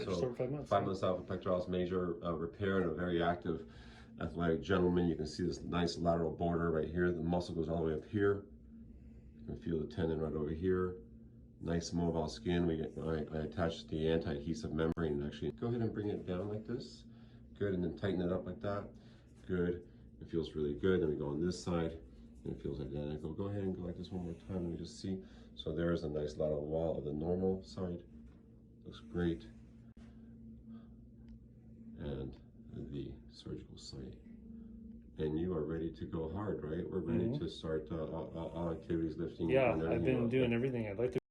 Just over 5 months. 5 months out of pectoralis major repair, and a very active athletic gentleman. You can see this nice lateral border right here. The muscle goes all the way up here. You can feel the tendon right over here. Nice mobile skin. I attached the anti-adhesive membrane, and actually go ahead and bring it down like this. Good, and then tighten it up like that. Good. It feels really good. Then we go on this side, and it feels identical. Go ahead and go like this one more time. Let me just see. So there's a nice lateral wall of the normal side. Looks great. And the surgical site. And you are ready to go hard, right? We're ready to start all activities, lifting. Yeah, I've been doing everything I'd like to.